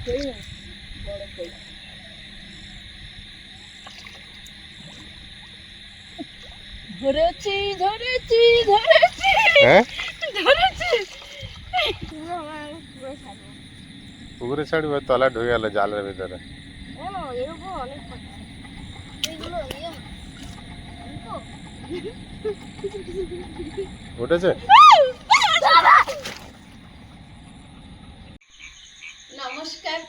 ধরেছি ধরেছি ধরেছি ধরেছি। পুকুরে ছাড়বে, তলা ঢুকে গেল জালের ভিতরে। উঠেছে। নমস্কার,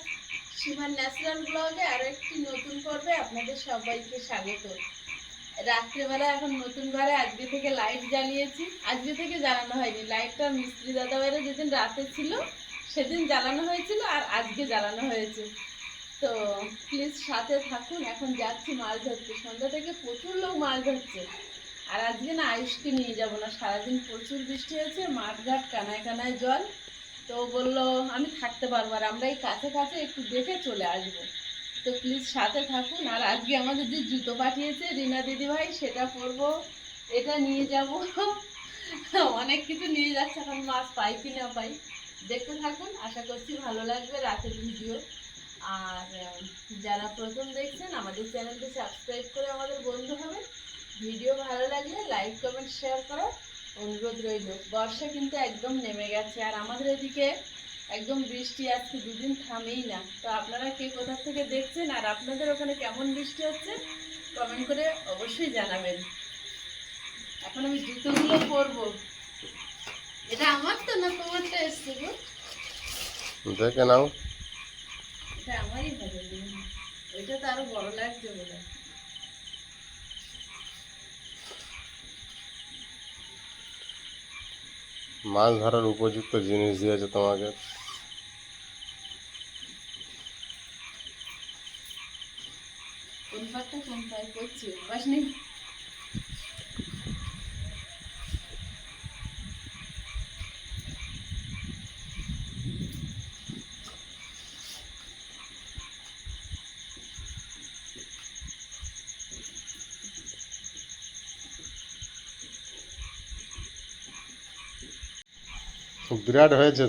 সীমার ন্যাচারাল ব্লগে আরো একটি নতুন পর্বে আপনাদের সবাইকে স্বাগত। রাত্রেবেলা এখন নতুন ঘরে আজকে থেকে লাইট জ্বালিয়েছি। আজকে থেকে জ্বালানো হয়নি, লাইটটা মিস্ত্রি দাদা ভাইরা যেদিন রাতে ছিল সেদিন জ্বালানো হয়েছিল আর আজকে জ্বালানো হয়েছে। তো প্লিজ সাথে থাকুন। এখন যাচ্ছি মাছ ধরতে, সন্ধ্যা থেকে প্রচুর লোক মাছ ধরছে। আর আজকে না আয়ুষকে নিয়ে যাবো না, সারাদিন প্রচুর বৃষ্টি হয়েছে, মাঠঘাট কানায় কানায় জল। তো বললো আমি থাকতে পারবো, আর আমরা এই কাছে কাছে একটু দেখে চলে আসবো। তো প্লিজ সাথে থাকুন। আর আজকে আমাদের যে জুতো পাঠিয়েছে রিনা দিদিভাই সেটা পরবো, এটা নিয়ে যাব। অনেক কিছু নিয়ে যাচ্ছে, এখন মাছ পাই কি না পাই দেখতে থাকুন। আশা করছি ভালো লাগবে রাতের ভিডিও। আর যারা প্রথম দেখছেন আমাদের চ্যানেলটি সাবস্ক্রাইব করে আমাদের বন্ধু হবে। ভিডিও ভালো লাগলে লাইক কমেন্ট শেয়ার করার অনুরোধ রইল। বর্ষা কিন্তু একদম নেমে গেছে, আর আমাদের এদিকে একদম বৃষ্টি আজকে দুদিন থামেই না। তো আপনারা কে কোথা থেকে দেখছেন আর আপনাদের ওখানে কেমন বৃষ্টি হচ্ছে কমেন্ট করে অবশ্যই জানাবেন। এখন আমি জুতোগুলো পরবো। এটা আমার তো না তোমারটা এসছে গো? দেখে নাও। এটা আমারই হবে, ওইটা তো আরো বড় লাগছে বলে। মাছ ধরার উপযুক্ত জিনিস দিয়েছে তোমাকে। কোন পাটটা কোন পায়ে করছি বাস নেই। বিরাট হয়েছে।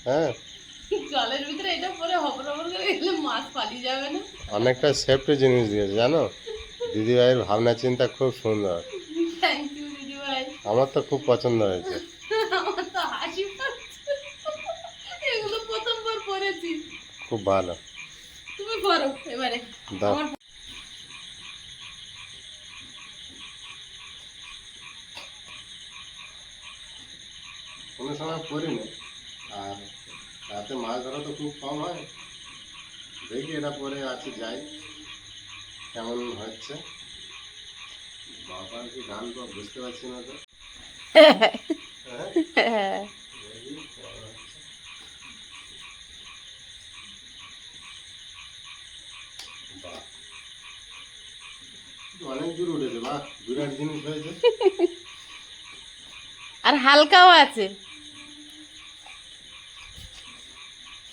হ্যাঁ, জলের ভিতরে এটা পরে হবর হবর করে গেলে মাছ পালিয়ে যাবে না? অনেকটা সেফটি জিনিস দিয়েছে জানো। দিদিভাইয়ের ভাবনা চিন্তা খুব সুন্দর। থ্যাংক ইউ দিদি ভাই। আমার তো খুব পছন্দ হয়েছে। আমার তো হাসি পাচ্ছে, এগুলো প্রথমবার পরেছি। খুব ভালো। তুমি পরো এবারে। দাও। আমার কোনো সময় পরিনি, আর রাতে মাছ ধরা তো খুব কম হয়। দেখি এটা পরে আছে যাই কেমন হচ্ছে। বাবার কি গান তো বুঝতে পারছি না তো। হ্যাঁ? বাহ, অনেক দূর উঠেছে। বাহ, বিরাট জিনিস হয়েছে। আর হালকাও আছে।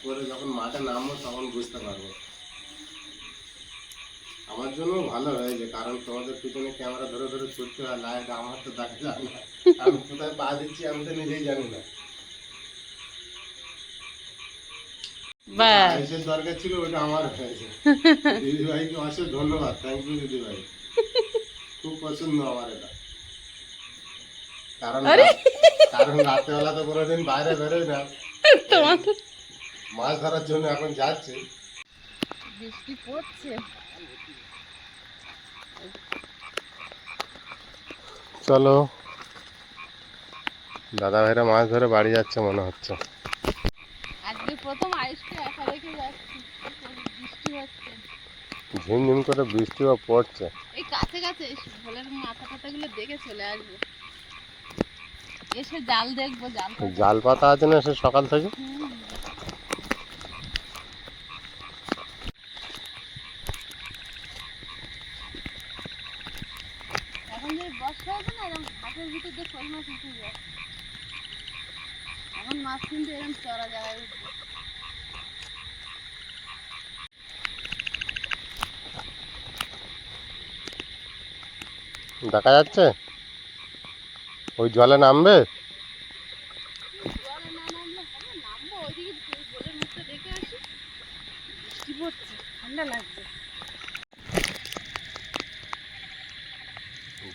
পরে যখন মাঠে নামবো তখন বুঝতে পারবো। আমার জন্য ভালো হয়েছে, কারণ তোমাদের পিছনে ক্যামেরা ধরে ধরে ছুটতে হয়, লাইট আমার তো দেখা যায় না। আমি কোথায় পা দিচ্ছি আমি তো নিজেই জানি না। আয়েশের দরকার ছিল, ওটা আমার হয়েছে। দিদিভাইকে অশেষ ধন্যবাদ। থ্যাংক ইউ দিদিভাই, খুব পছন্দ আমার এটা। কারণ কারণ রাত্রেবেলা তো কোনোদিন বাইরে বেরোই না, মাছ ধরার জন্য এখন যাচ্ছি। বৃষ্টি পড়ছে। চলো, দাদা ভাইরা মাছ ধরে বাড়ি যাচ্ছে মনে হচ্ছে। আজকে প্রথম আয়ুষকে একা রেখে যাচ্ছি, বৃষ্টি হচ্ছে। ঝিমঝিম করে বৃষ্টিও পড়ছে। এই কাছে কাছে ভোলের মাথা টাথাগুলো দেখে চলে আসবো, এসে জাল দেখবো। জাল পাতা আছে না সে সকাল থেকে। এখন যে বর্ষা আছে না, এরকম ঘাটের ভিতর দিয়ে কই মাছ উঠে যায়। এখন মাছ কিন্তু এরকম চড়া জায়গায় উঠবে। দেখা যাচ্ছে ওই জলে নামবে। জলে না নামলে হবে, নামবো ওইদিকে ভোলের মুখটা দেখে ঠান্ডা লাগছে।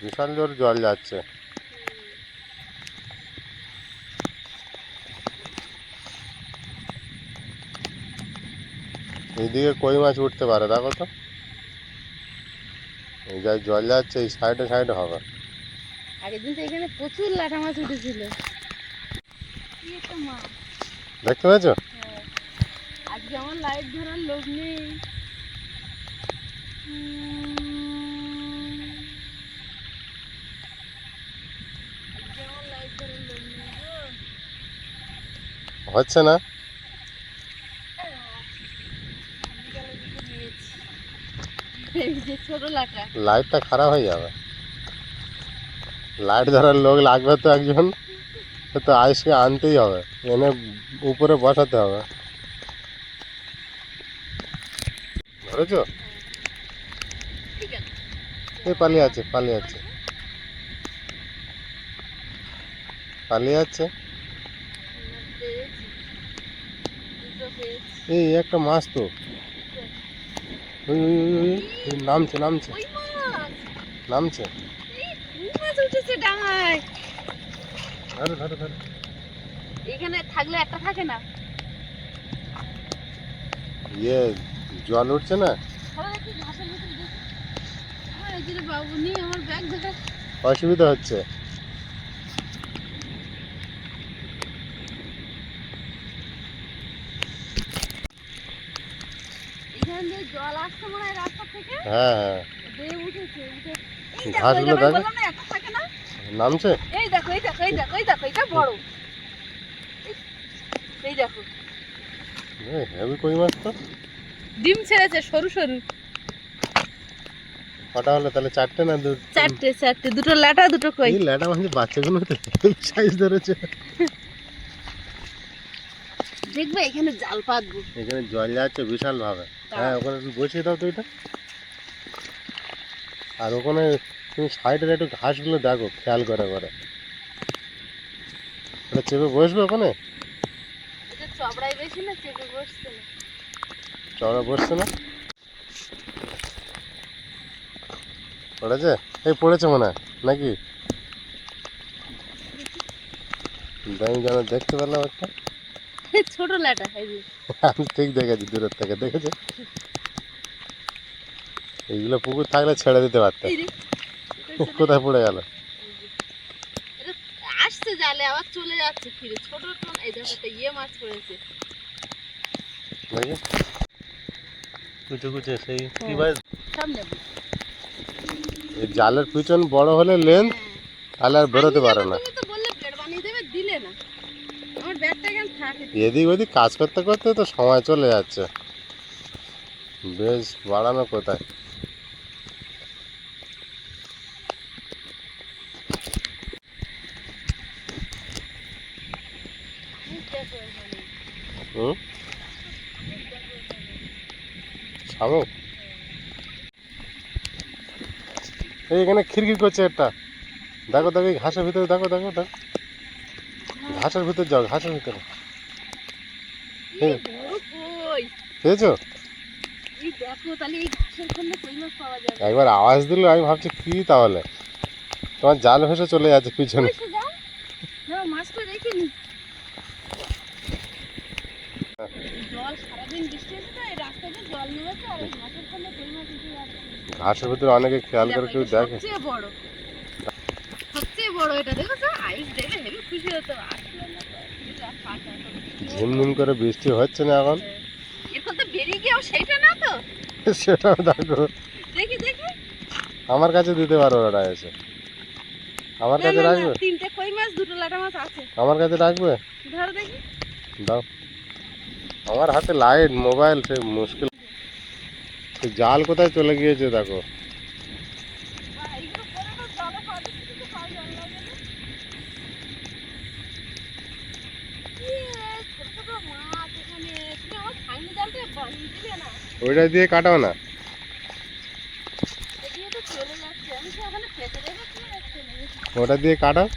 বিশাল জোর জল যাচ্ছে। এইদিকে কই মাছ উঠতে পারে, দেখো তো। এই যা জল যাচ্ছে এই সাইডে সাইডে হবে। আগের দিন তো এখানে প্রচুর লাটা মাছ উঠেছিল। কি একটা মাছ। দেখতে পেয়েছো? হ্যাঁ। আজকে আমার লাইট ধরার লোক নেই। আজকে আমার লাইট ধরার লোক নেই গো। হচ্ছে না। এই যে ছোট লাটা। লাইটটা খারাপ হয়ে যাবে। লাইট ধরার লোক লাগবে তো একজন, তো আইসকে আনতেই হবে, এনে উপরে বসাতে হবে। ধরেছো? ঠিক আছে। এই পালিয়ে আছে, পালিয়ে আছে, পালিয়ে যাচ্ছে। এই একটা মাছ তো, ওই ওই ওই ওই, ওই নামছে নামছে ওই মাছ। নামছে। এই মাছ উঠেছে ডাঙায়। ধরো ধরো ধরো। এখানে থাকলে একটা থাকে না। ইয়ে জল উঠছে না, ধরো দেখি ঘাসের ভিতরে দেখি। এই যে রে বাবু নিয়ে আমার ব্যাগ ধরে। অসুবিধা হচ্ছে। এখান দিয়ে জল আসছে মনে হয় রাস্তা থেকে। হ্যাঁ হ্যাঁ, বেয়ে উঠেছে উঠে। এই ঘাসগুলো দেখো, দেখো। বললাম না একটা থাকে না। নামছে। এই দেখো এই দেখো এই দেখো এই দেখো, এটা বড়। এই দেখো হেভি কই মাছ তো। ডিম ছেড়েছে সরু সরু। কটা হলো তাহলে? চারটে না চারটে চারটে, দুটো লাটা দুটো কই। এই ল্যাটা মাছ বাচ্চাগুলো তো সাইজ ধরেছে। দেখবে এখানে জাল পাতবো। এখানে জল যাচ্ছে বিশাল ভাবে। হ্যাঁ ওখানে একটু বসিয়ে দাও তো এটা। আর ওখানে তুমি সাইডের একটু ঘাসগুলো দেখো খেয়াল করে করে। ওটা চেপে বসবে ওখানে? এটা চবড়াই বেশি না, চেপে বসছে না। চওড়া বসছে না। পড়েছে? এই পড়েছে মনে হয় নাকি? আমি যেন দেখতে পেলাম একটা। ছোট লাটা। এই যে আমি ঠিক দেখেছি দূরের থেকে, দেখেছি। এইগুলো পুকুর থাকলে ছেড়ে দিতে পারতে। এই রে, কোথায় পড়ে গেল? এটা আসছে জালে আবার চলে যাচ্ছে ফিরে। ছোট ছোট এই দেখো একটা ইয়ে মাছ পড়েছে। দেখি কুচে কুচে সেই কি ভাই, সব নেবো। এই জালের পিছন বড় হলে লেন্থ, তাহলে আর বেরোতে পারে না। তুমি তো বললে বেড বানিয়ে দেবে, দিলে না। আমার ব্যাগটা কেন থাকে? এদিক ওদিক কাজ করতে করতে তো সময় চলে যাচ্ছে। বেশ বাড়ানো কোথায়। হুম, শামুক এই এখানে খিরখির করছে একটা। দেখো দেখো এই ঘাসের ভিতরে, দেখো দেখো দেখো, ঘাসের ভিতরে যাও, ঘাসের ভিতরে। এই বড় কই। পেয়েছো? এই দেখো তাহলে এই ঘাসের কোণে কই মাছ পাওয়া যাবে। একবার আওয়াজ দিল, আমি ভাবছি কি তাহলে, তোমার জাল ভেসে চলে যাচ্ছে পিছনে। কইছে যাও। না মাছটা দেখিনি। জল সারাদিন বৃষ্টি হচ্ছে তো, এই রাস্তাতে জল নেমেছে আর এই ঘাসের কোণে কই মাছ উঠে যাচ্ছে। ঘাসের ভিতরে অনেকে খেয়াল করে কেউ দেখে। সবচেয়ে বড়, সবচেয়ে বড় এটা দেখেছো? আইস দেখে হেবি খুশি হতো। আসলে না তো, এটা ফাটা তো। ঝিমঝিম করে বৃষ্টি হচ্ছে না এখন। এরপর তো বেরিয়ে গিয়েও সেইটা না তো। সেটাও দেখো। দেখি দেখি। আমার কাছে দিতে পারো ওরা এসে, আমার না কাছে না না, রাখবে? তিনটে কই মাছ দুটো লাটা মাছ আছে। আমার কাছে রাখবে? ধরো দেখি। দাও। আমার হাতে লাইট মোবাইল, সে মুশকিল। সেই জাল কোথায় চলে গিয়েছে দেখো। বাহ, এইগুলো করে তো জলে পা দিচ্ছি কিন্তু পায়ে জল লাগে না। ছোট ছোট মাছ এখানে। তুমি আমার ভাঙনি জালটা বানিয়ে দিলে না। ওইটা দিয়ে কাটাও না। এদিকে তো চলে যাচ্ছে, আমি তো ওখানে ফেটে দেবো কি যাচ্ছে না। ওটা দিয়ে কাটাও।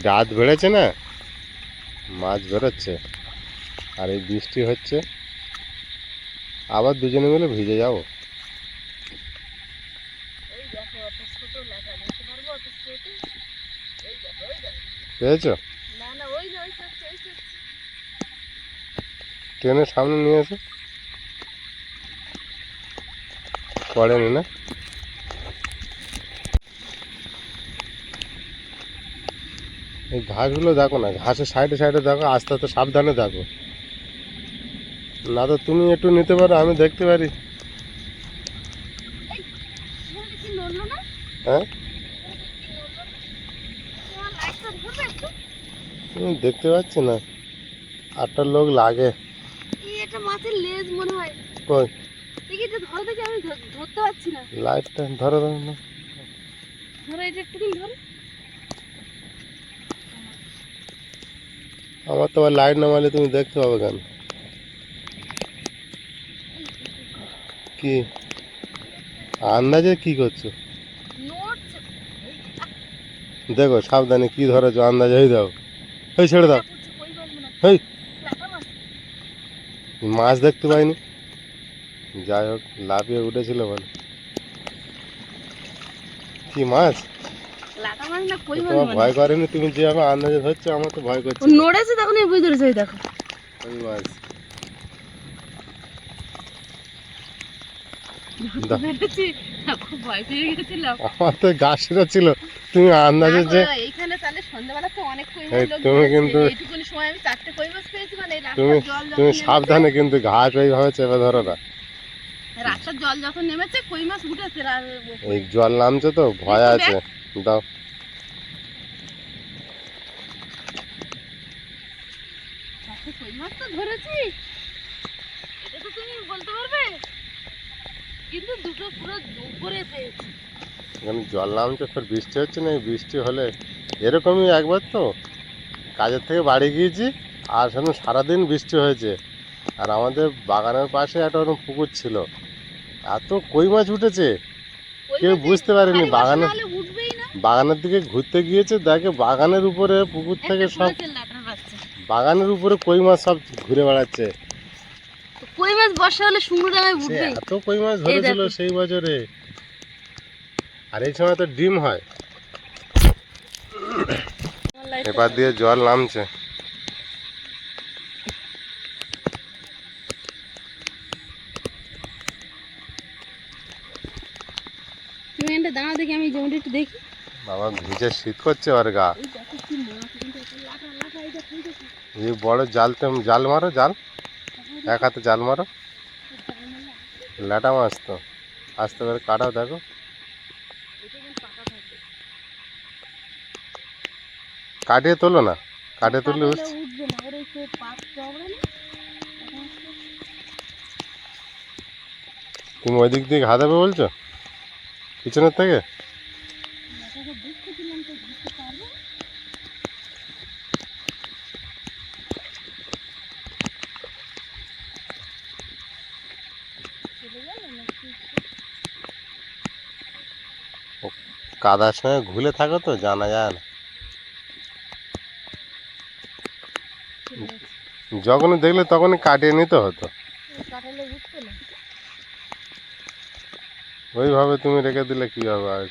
রাত বেড়েছে না, মাছ বেরোচ্ছে, আর এই বৃষ্টি হচ্ছে, আবার দুজনে মিলে ভিজে যাবো। ওই দেখো অত ছোট লাটা নিতে পারবো অত ছোট? ওই দেখো ওই দেখো। পেয়েছো? না না ওই যে ওই চড়ছে ওই চড়ছে। ট্রেনের সামনে নিয়ে এসো, পড়েনি না? এই ঘাসগুলো দেখো না, ঘাসের সাইডে সাইডে দেখো, আস্তে আস্তে সাবধানে দেখো, না তো তুমি একটু নিতে পারো, আমি দেখতে পারি। এখানে কি নড়লো না? হ্যাঁ, তোমার লাইটটা ধরবে একটু? তুমি দেখতে পাচ্ছি না, 8টা লোক লাগে। এই একটা মাছের লেজ মনে হয়। কই দেখি এটা ধরো দেখি, আমি ধরতে পারছি না। লাইটটা ধরো ধরো না। ধরো এটা একটু ধরো। আমার তো আবার লাইট নামালে তুমি দেখতে পাবে কেন? কি আন্দাজে কি করছো? নড়ছে। দেখো সাবধানে কি ধরেছো, আন্দাজে হয়ে দাও, এই ছেড়ে দাও। কই মাছ মনে হয়। হেই, লাটা মাছ। মাছ দেখতে পাইনি, যাই হোক লাফিয়ে উঠেছিল বলে। কি মাছ? লাটা মাছ না কই মাছ তোমার মনে ভয় হয়। করেনি? তুমি যেভাবে আন্দাজে ধরছো আমার তো ভয় করছে। ও নড়েছে তখন এই বুঝে ধরেছে, ওই দেখো। ওই মাছ ধরতে পেরেছি। খুব ভয় পেয়ে গেছিলাম। আমার তো গা শিরা ছিল, তুমি আন্দাজে যে এইখানে তাহলে সন্ধ্যাবেলা তো অনেক কই এই মাছ লোক তুমি ধরেছে। কিন্তু এইটুকুনি সময় আমি 4টে কই মাছ পেয়েছি, মানে এই তুমি রাস্তার জল যখন তুমি নেমেছে, সাবধানে কিন্তু ঘাট ওইভাবে চেপে ধরো না। রাস্তার জল যখন নেমেছে কই মাছ উঠেছে এই জল নামছে তো ভয় আছে। দাও, কই মাছ তো ধরেছি, এটা তো তুমি বলতে পারবে, কিন্তু দুটো পুরো উপরে পেয়েছি। এখানে জল নামছে, ফের বৃষ্টি হচ্ছে না, এই বৃষ্টি হলে এরকমই একবার তো কাজের থেকে বাড়ি গিয়েছি, আর সেদিন সারাদিন বৃষ্টি হয়েছে, আর আমাদের বাগানের পাশে একটা ওরকম পুকুর ছিল, এত কই মাছ উঠেছে কই কেউ মাছে বুঝতে পারেনি। ভারী বর্ষা বাগানের নাহলে উঠবেই না। বাগানের দিকে ঘুরতে গিয়েছে, দেখে বাগানের উপরে পুকুর থেকে একটা সব, পড়েছে লাটার বাচ্চা। বাগানের উপরে কই মাছ সব ঘুরে বেড়াচ্ছে। তো কই মাছ বর্ষা হলে সুন্দর জায়গায় সে উঠবেই। এত কই মাছ ধরেছিল দেখো। সেই বছরে, আর এই সময় তো ডিম হয়। এবার দিয়ে জল নামছে। তুমি এটা দাঁড়া দেখি, আমি জমিটা একটু দেখি। বাবা ভিজে শীত করছে ওর গা। এই দেখো কি মাছ, কিন্তু একটা লাটা লাটা এই দেখো, এই দেখো। এই বড় জাল, তুমি জাল মারো, জাল এক হাতে জাল মারো, ল্যাটা মাছ তো, আস্তে করে কাটাও, দেখো এটা কিন্তু পাকা থাকবে। কাটিয়ে তোলো না, কাটিয়ে তুললে পাকালে উঠছে। উঠবে না, ওর এই যে পাক চওড়া না, এখন হচ্ছে তুমি ওই দিক দিয়ে ঘা দেবে বলছো, পিছনের থেকে? লাটাকে দেখতে দিলাম তো ধরতে পারবো। চলে গেল নাকি? কাদার সঙ্গে ঘুলে থাকো তো জানা যায় না, চলে গেছে। যখনই দেখলে তখনই কাটিয়ে নিতে হতো, কাটালে উঠতো না। ওইভাবে তুমি রেখে দিলে কি হবে, আর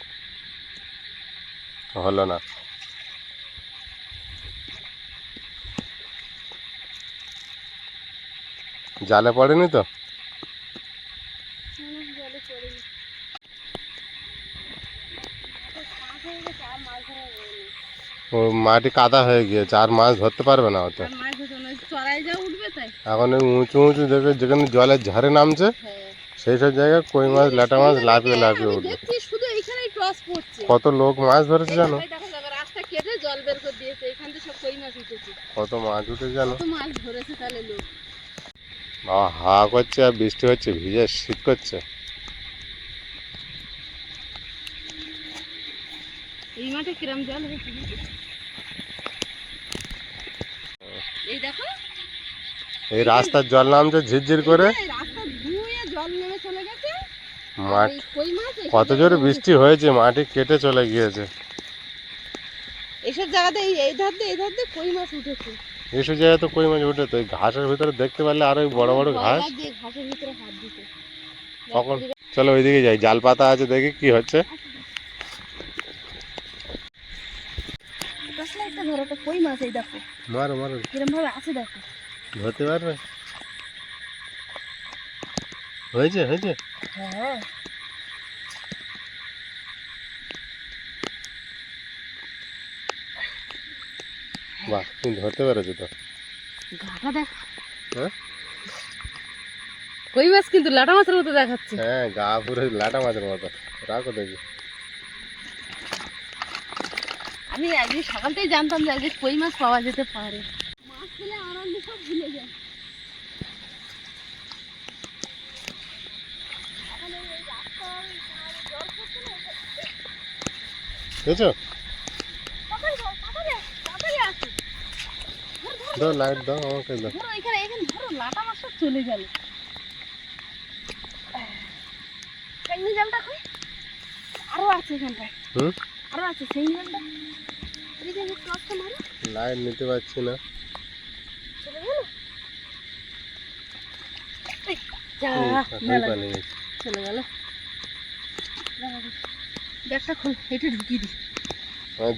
হলো না। জালে পড়েনি তো? জলে পড়েনি। পাক হয়ে গেছে, আর মাছ ধরা হয়নি। ও মাটি কাদা হয়ে গিয়েছে, আর মাছ ধরতে পারবে না হয়তো। আর মাছ ধরতে না, চড়াই যা উঠবে তাই। এখন ওই উঁচু উঁচু দেখে যেখানে জলের ঝাড়ে নামছে, হ্যাঁ। সেই সব জায়গায় কই মাছ, ল্যাটা মাছ লাফিয়ে লাফিয়ে আমি উঠবে। দেখছি শুধু এইখানেই টস পড়ছে। কত লোক মাছ ধরেছে জানো? এই দেখো দেখো, রাস্তা কেটে জল বের করে দিয়েছে, এখান থেকে সব কই মাছ উঠেছে। কত মাছ উঠে জানো? কত মাছ ধরেছে তাহলে লোক। বাবা হা করছে আর বৃষ্টি হচ্ছে, ভিজে শীত করছে। এই মাঠে কিরম জল হয়েছে দেখি। এই দেখো, এই রাস্তার জল নামছে ঝিরঝির করে, এই রাস্তা ধুয়ে জল নেমে চলে গেছে। মাঠ এই কই মাছ কত জোরে বৃষ্টি হয়েছে, মাটি কেটে চলে গিয়েছে। এইসব জায়গাতে এই ধার দিয়ে কই মাছ উঠেছে। এইসব জায়গায় তো কই মাছ উঠে, তো এই ঘাসের ভিতরে দেখতে পারলে আরো বড় বড় ঘাস। ঘাসের ভিতরে হাত দিতে কখন চলো ওইদিকে যাই, জাল পাতা আছে দেখি কি হচ্ছে। একটা ধরো একটা কই মাছ, এই দেখো মারো মারো, কিরম ভাবে আছে দেখো। ধরতে পারবে? হয়েছে হয়েছে। হ্যাঁ বাহ, তুমি ধরতে পেরেছো তো। গাটা দেখ, হ্যাঁ কই মাছ কিন্তু লাটা মাছের মতো দেখাচ্ছে। হ্যাঁ, গা পুরো লাটা মাছের মতো। রাখো দেখি। আমি আজকে সকালটাই জানতাম যে আজকে কই মাছ পাওয়া যেতে পারে। মাছ পেলে আনন্দ সব ভুলে যায়। বুঝছো? দাও লাইট দাও আমাকে দাও। ধরো এখানে ধরো লাটা মাছটা চলে গেল। চেঙ্গি জালটা কই? আরো আছে এখানটায়। আরো আছে চেঙ্গি জালটা। এদিকে একটু আসতে মারো। লাইট নিতে পারছি না। চলে গেল। যা পালিয়ে গেছে। চলে গেল। ব্যাগটা খোল, এটা ঢুকিয়ে দি।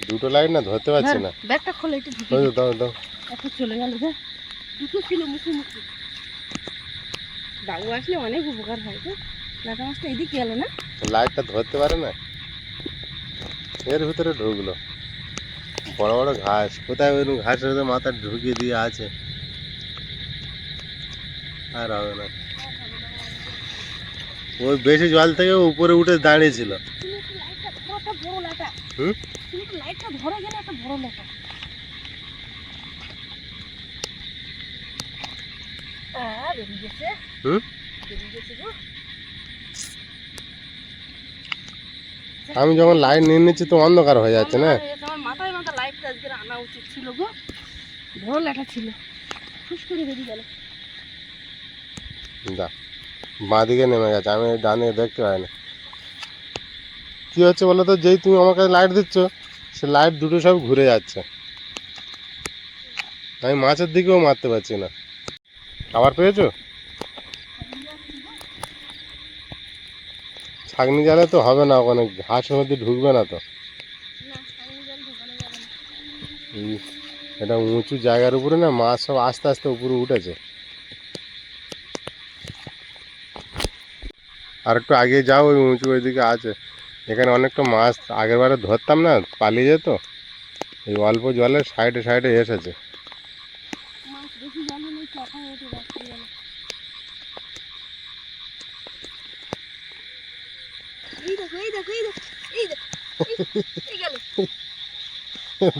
দুটো লাইট না ধরতে পারছি না। ব্যাগটা খোল, এটা ঢুকিয়ে দি। দাও দাও। এখন চলে গেল। যা, দুটো ছিল মুখোমুখি। বাবু আসলে অনেক উপকার হয়। তো লাটা মাছটা এদিকে গেল না, লাইটটা ধরতে পারে না, এর ভিতরে ঢুকলো। বড় বড় ঘাস, কোথায় ওই ঘাসের ভিতরে মাথা ঢুকিয়ে দিয়ে আছে। আর হবে না, ওই বেশি জল থেকে উপরে উঠে দাঁড়িয়েছিল। বড় লাটা। কিন্তু লাইটটা ধরে গেলে একটা বড় লাটা। বেরিয়ে গেছে। বেরিয়ে গেছে গো। আমি যখন লাইট নিয়ে নিচ্ছি তো অন্ধকার হয়ে যাচ্ছে না। আমার মাথায় লাইটটা আজকে আনা উচিত ছিল গো, বড় লাটা ছিল। খুশ করে বেরিয়ে গেল। দা বাঁ দিকে নেমে গেছে, আমি ডান দিকে দেখতে পাই না। কি হচ্ছে বলো তো, যেই তুমি আমার কাছে লাইট দিচ্ছ, সে লাইট দুটো সব ঘুরে যাচ্ছে। আমি মাছের দিকেও মারতে পারছি না। আবার পেয়েছো? ছাগনি জালে তো হবে না, ওখানে ঘাসের মধ্যে ঢুকবে না তো। এটা উঁচু জায়গার উপরে না, মাছ সব আস্তে আস্তে উপরে উঠেছে। আর একটু আগে যাও, ওই উঁচু ওইদিকে আছে। এখানে অনেকটা মাছ আগের বারে ধরতাম না, পালিয়ে যেত। এই অল্প জলে সাইডে সাইডে এসেছে।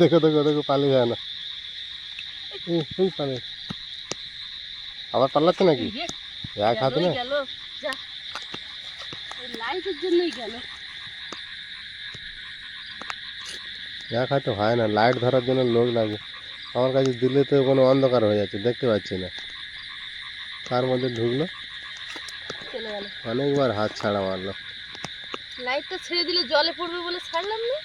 দেখো দেখো দেখো, পালিয়ে যায় না। পালিয়ে আবার পাল্লাচ্ছে নাকি? এক হাতে না, লাইটের জন্যই গেল। এক হাতে হয় না, লাইট ধরার জন্য লোক লাগে। আমার কাছে দিলে তো কোনো অন্ধকার হয়ে যাচ্ছে, দেখতে পাচ্ছি না। তার মধ্যে ঢুকলো, চলে গেল। অনেকবার হাত ছাড়া মারলো। লাইটটা ছেড়ে দিলে জলে পড়বে বলে ছাড়লাম না।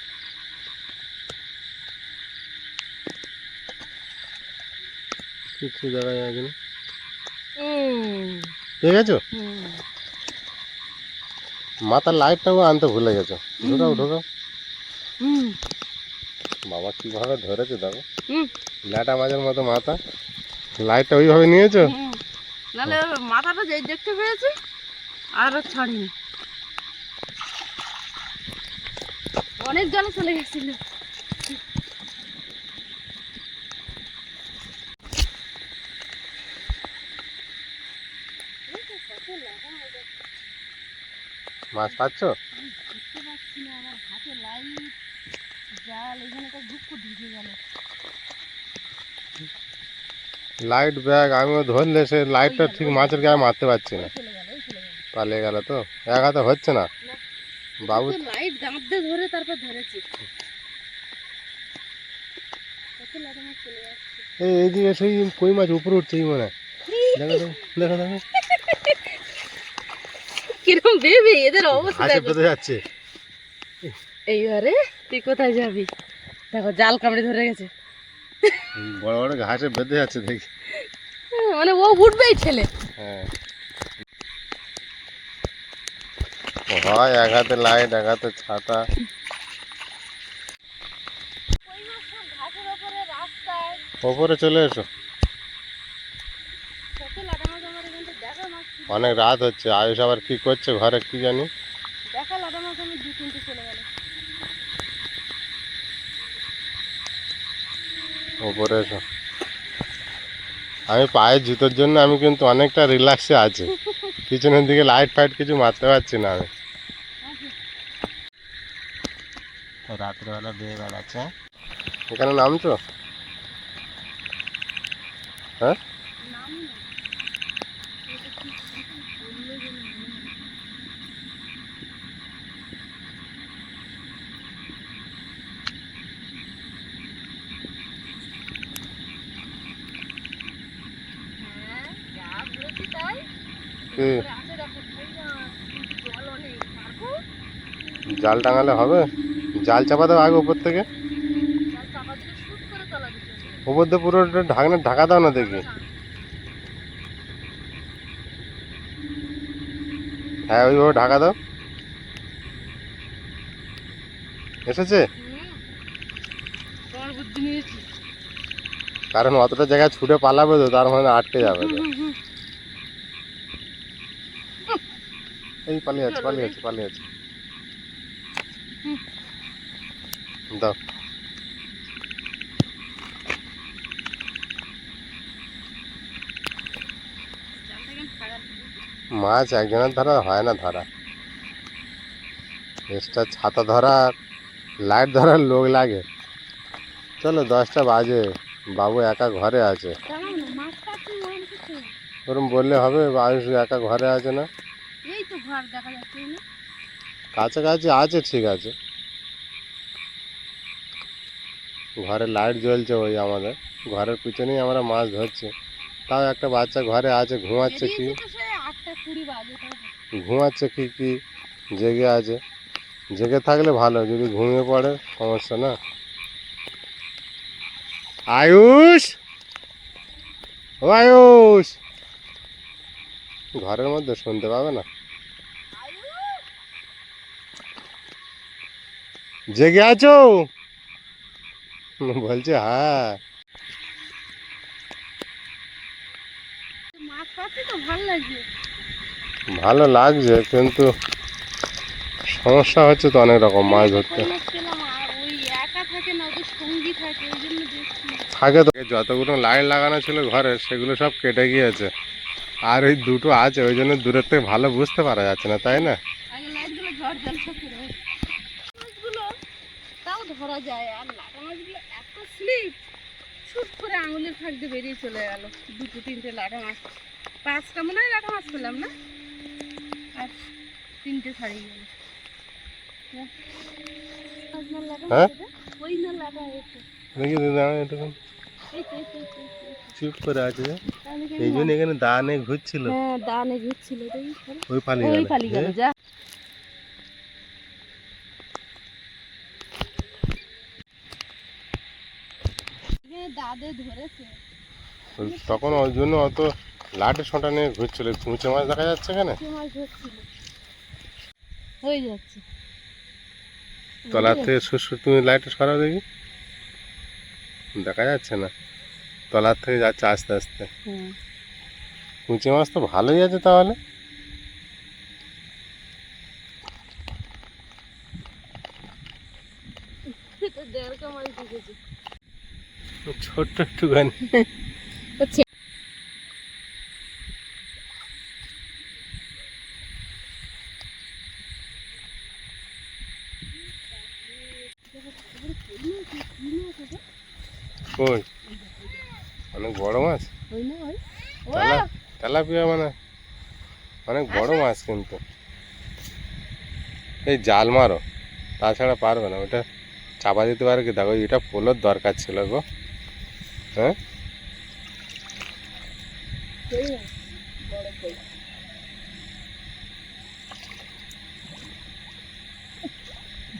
কিছু দেখা যায় না। পেয়ে গেছো? মাথার লাইটটাও আনতে ভুলে গেছো। ঢোকাও ঢোকাও। বাবা কিভাবে ধরেছে দেখো, ল্যাটা মাছের মতো মাথা। লাইটটা ওইভাবে নিয়েছো? নাহলে মাথাটা যেই দেখতে পেয়েছি আর ছাড়িনি। অনেক জলে চলে গেছিল। মাছ পাচ্ছ? আমার হাতে লাইট জাল এখানে ঢুকে গেল। লাইট ব্যাগ আমিও ধরলে সে লাইটটা ঠিক মাছের গায়ে মারতে পারছি না। পালিয়ে গেল তো, এক হাতে হচ্ছে না। বাবু লাইট গাঁটতে ধরে তারপর ধরেছি। এইদিকে সেই কই মাছ উপরে উঠছে মনে হয়। দেখো দেখো দেখো কিরকম বেবি এদের অবস্থা হাসে পেতে যাচ্ছে। এইবারে তুই কোথায় যাবি? দেখো জাল কামড়ে ধরে গেছে, বড় বড় ঘাসে বেঁধে যাচ্ছে দেখি। মানে ও উঠবেই ছেলে। হ্যাঁ, হয় এক হাতে লাইট এক হাতে ছাতা। ঘাসের ওপরে রাস্তায় ওপরে চলে এসো, কত লাটা মাছ আমার এখানটা দেখা মাছ, অনেক রাত হচ্ছে। আয়ুষ আবার কি করছে ঘরে কি জানি। দেখা লাটা মাছ আমি 2-3টে চলে গেল। ওপরে এসো। আমি পায়ে জুতোর জন্য আমি কিন্তু অনেকটা রিল্যাক্সে আছি, পিছনের দিকে লাইট ফাইট কিছু মারতে পারছি না আমি। রাত্রেবেলা বেয়ে বেড়াচ্ছে। এখানে নামছো? হ্যাঁ, কি জাল টাঙালে হবে? জাল চাপা দাও আগে উপর থেকে, উপর দিয়ে পুরো ঢাকনা ঢাকা দাও না দেখি। হ্যাঁ, ওইভাবে ঢাকা দাও। এসেছে? কারণ অতটা জায়গায় ছুটে পালাবে তো, তার মানে আটকে যাবে তো। এই পালিয়ে আছে পালিয়ে আছে পালিয়ে আছে। দাও। মাছ একজনের ধরা হয় না ধরা, এক্সট্রা ছাতা ধরা লাইট ধরার লোক লাগে। চলো 10টা বাজে, বাবু একা ঘরে আছে। ওরম বললে হবে? আয়ুষ একা ঘরে আছে না? এই তো ঘর দেখা যাচ্ছে না, কাছাকাছি আছে, ঠিক আছে। ঘরে লাইট জ্বলছে, ওই আমাদের ঘরের পিছনেই আমরা মাছ ধরছি। তাও একটা বাচ্চা ঘরে আছে, ঘুমাচ্ছে কি ঘুমাচ্ছে কি জেগে আছে। জেগে থাকলে ভালো, যদি ঘুমিয়ে পড়ে সমস্যা না। আয়ুষ, ও আয়ুষ, ঘরের মধ্যে শুনতে পাবে না? জেগে আছো? বলছে হ্যাঁ। মাছ পাচ্ছি তো ভালো লাগছে। ভালো লাগছে, কিন্তু সমস্যা হচ্ছে তো অনেক রকম মাছ ধরতে। ওই একা থাকে না, ওদের সঙ্গী থাকে, ওই জন্য দেখছি। থাকে তো, যতগুলো লাইট লাগানো ছিল ঘরে সেগুলো সব কেটে গিয়েছে, আর ওই দুটো আছে, ওই জন্য দূরের থেকে ভালো বুঝতে পারা যাচ্ছে না, তাই না? আগে লাইটগুলো ঝড় জল সব করে মাছগুলো তাও ধরা যায়, আর লাটা মাছগুলো এত স্লিপ, শুট করে আঙুলের ফাঁক দিয়ে বেরিয়ে চলে গেল। 2-3টে লাটা মাছ, 5টা মনে হয় লাটা মাছ পেলাম না, আর 3টে ছাড়িয়ে গেল। হ্যাঁ, ওই না লাটা হয়েছে, দেখি দিদি আমি এটুকু চুপ করে আছে, এই জন্য এখানে দানে ঘুরছিল। হ্যাঁ দানে ঘুরছিল, ওই পালিয়ে গেল যা। দাদে ধরেছে তখন ওই জন্য অত লাঠি ছোঁটা নিয়ে ঘুরছিল। কুঁচে মাছ দেখা যাচ্ছে এখানে, মাছ ধরছিল, হয়ে যাচ্ছে। তলার থেকে সুর তুমি লাইটটা সরাও দেখি, দেখা যাচ্ছে না, তলার থেকে যাচ্ছে আস্তে আস্তে। কুঁচে মাছ তো ভালোই আছে তাহলে। ছোট্ট একটুখানি। কই অনেক বড় মাছ, তেলাপিয়া মানে অনেক বড় মাছ, কিন্তু এই জাল মারো, তাছাড়া পারবে না। ওটা চাপা দিতে পারে কি? দেখো এটা পোলোর দরকার ছিল গো। হ্যাঁ,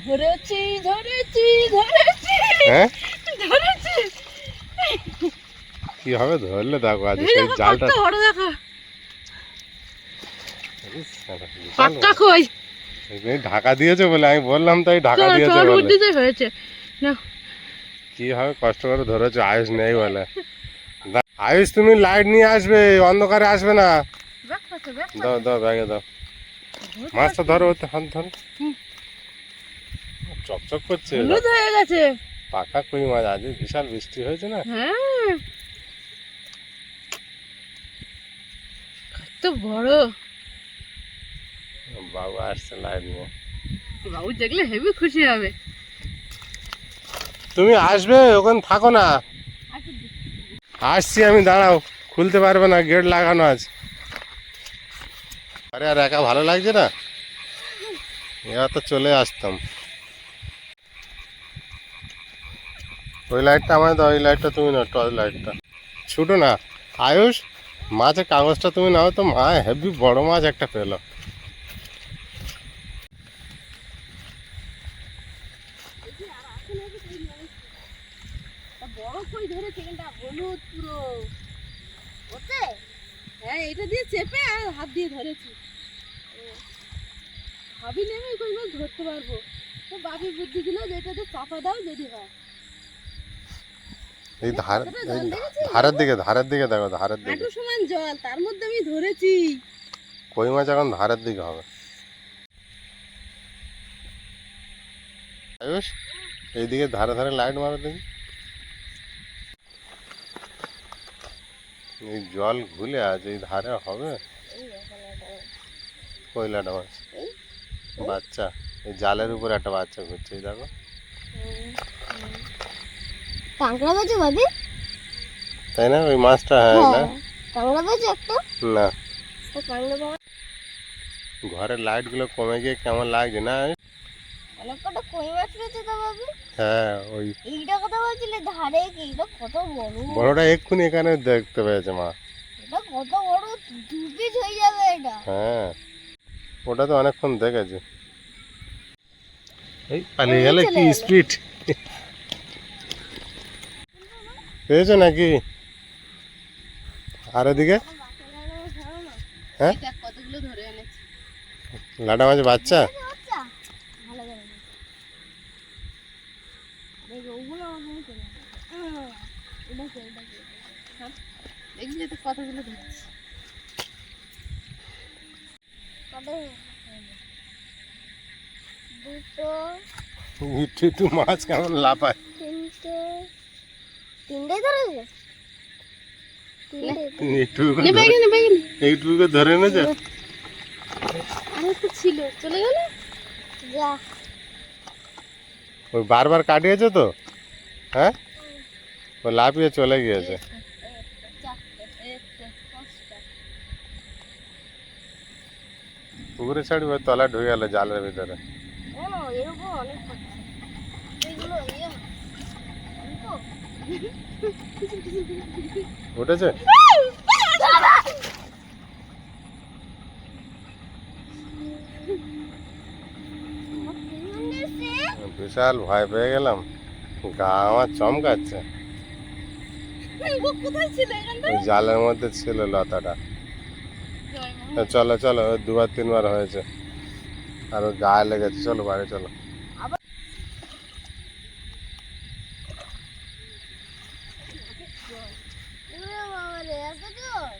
ধরেছি ধরেছি ধরেছি। হ্যাঁ ধরেছি। কি হবে ধরলে দেখো আজ এই সেই দেখো জালটা কত বড় দেখো। ইস, একটা বিশাল পাক্কা কই। এই ঢাকা দিয়েছে বলে আমি বললাম তাই ঢাকা দিয়েছে চোর বলে বুদ্ধিতে হয়েছে। না কি হবে কষ্ট করে ধরেছো আয়ুষ নেই বলে আয়ুষ তুমি লাইট নিয়ে আসবে অন্ধকারে আসবে না ব্যাক পাশে ব্যাক দাও দাও ব্যাগে দাও মাছটা ধরো ওতে হাত ধরো হুম। চকচক করছে হলুদ হয়ে গেছে। পাকা কই মাছ আজ বিশাল বৃষ্টি হয়েছে না হ্যাঁ কত বড়। বাবু আসছে লাইট নিয়ে বাবু দেখলে হেবি খুশি হবে। তুমি আসবে ওখানে থাকো না আসছি আমি দাঁড়াও খুলতে পারবে না গেট লাগানো আছে আরে আর একা ভালো লাগছে না এবার তো চলে আসতাম ওই লাইটটা আমায় দাও ওই লাইটটা তুমি নাও টর্চ লাইটটা ছুটো না আয়ুষ মাছের কাগজটা তুমি নাও তো মা হেভি বড় মাছ একটা পেলো বড় কই ধরেছে কিন্তু হলুদ পুরো ওতে। হ্যাঁ এটা দিয়ে চেপে আর হাত দিয়ে ধরেছি। ভাবি নেমে কই মাছ ধরতে পারবো তো বাবি বুদ্ধি দিল যে এটাতে চাপা দাও যদি হয়। এই ধারের দিকে দেখো ধারের দিকে হাঁটু সমান জল তার মধ্যে আমি ধরেছি। কই মাছ এখন ধারের দিকে হবে আয়ুষ এইদিকে ধারে ধারে লাইট মারো দেখি এই জল ঘুলে আছে এই ধারে হবে কয়লাটা মাছ বাচ্চা এই জালের উপর একটা বাচ্চা ঘুরছে এই দেখো কাঁকড়া বাজে ভাবি তাই না ওই মাছটা হ্যাঁ না কাঁকড়া বাজে একটা না ও কাঁকড়া বাবা ঘরের লাইট গুলো কমে গিয়ে কেমন লাগছে না অনেক কটা কই মাছ রয়েছে তো ভাবি হ্যাঁ ওই এইটা কথা বলছিলে ধারে কি এটা কত বড় বড়টা এক্ষুনি এখানে দেখতে পেয়েছে মা এটা কত বড় দু পিস হয়ে যাবে এটা হ্যাঁ ওটা তো অনেকক্ষণ দেখেছি এই পালিয়ে গেলে চলে কি গেলো। স্পিড পেয়েছো নাকি আর এদিকে হ্যাঁ দেখ কতগুলো ধরে এনেছি। লাটা মাছ বাচ্চা বাচ্চা ভালো করে দেখো ওগুলো আমার চলে এটা কে দেখবি তো কতগুলো ধরেছি। কত দুটো একটু একটু মাছ কেমন লাফায় তিনটে তিনটে ধরেছে তিনটে একটু নেবে এখানে নেবে এখানে। একটু ধরে এনেছে আর একটা ছিল চলে গেল। যা ওই বারবার কাটিয়েছে তো হ্যাঁ ও লাফিয়ে চলে গিয়েছে পুকুরে ছাড়ি ওই তলায় ঢুকে গেল জালের ভিতরে কেন এরকম অনেক পাখি এগুলো ইয়ে উঠেছে বিশাল ভয় পেয়ে গেলাম গা আমার চমকাচ্ছে কোথায় ছিল এখানটা? ওই জালের মধ্যে ছিল লতাটা তা চলো চলো ওই দুবার তিনবার হয়েছে আর ওই গায়ে লেগেছে চলো বাড়ি চলো বাবারে এত জোর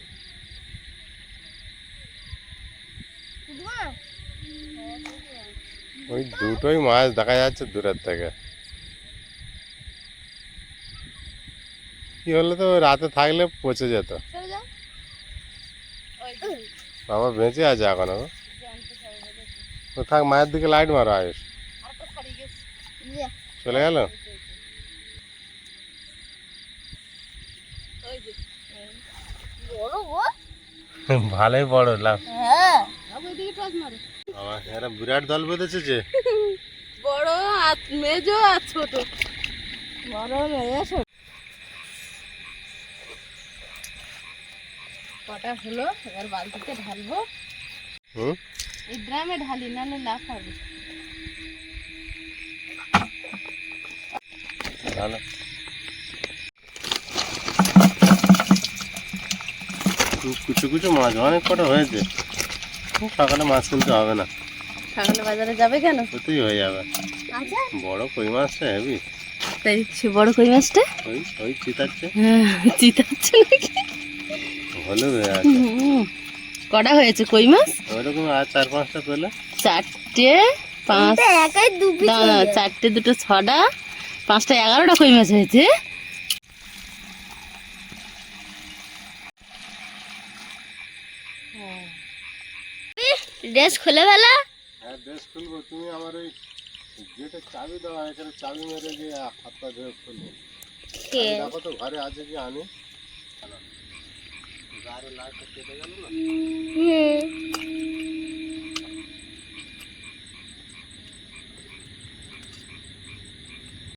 ওই দুটোই মাছ দেখা যাচ্ছে দূরের থেকে কি হলো তো রাতে থাকলে পচে যেত চলে যাও। ওই বাবা বেঁচে আছে এখনো জানতে চাইবে। ও থাক মায়ের দিকে লাইট মারো আয়ুষ আরেকটা ছাড়িয়ে গেছে। চলে গেল ওই যে বড় গো ভালোই বড় লাভ হ্যাঁ বাবু এদিকে টস মারো। বাবা এরা বিরাট দল বেঁধেছে যে বড় আর মেজো আর ছোট। বড় মেয়ে ছোট কটা হলো এবার বালতিতে ঢালবো। হুম এই ড্রামে ঢালি নাহলে লাফাবে। ভালো। কুচু কুচু মাছ অনেক কটা হয়েছে। সকালে মাছ কিনতে হবে না, সকালে বাজারে যাবে কেন? ওতেই হয়ে যাবে। আচ্ছা বড় কই মাছটা হেভি। তাই সে বড় কই মাছটা ওই ওই চিতাচ্ছে চিতাচ্ছে নাকি? হলো কটা হয়েছে কই মাছ? ওইরকম আর 4-5টা পেলে। 4টে 5 একাই দু পিস না 4টে 2টো 6টা 5টা 11টা কই মাছ হয়েছে। ড্রেস খুলে ফেলা। হ্যাঁ ড্রেস খুলবো, তুমি আমার ওই গেটের চাবি দাও, এখানে চাবি মেরে গিয়ে হাত পা ধুয়ে খুলবো। দেখো তো ঘরে আছে কি আনি। গাড়ি লাইটটা কেটে গেল না।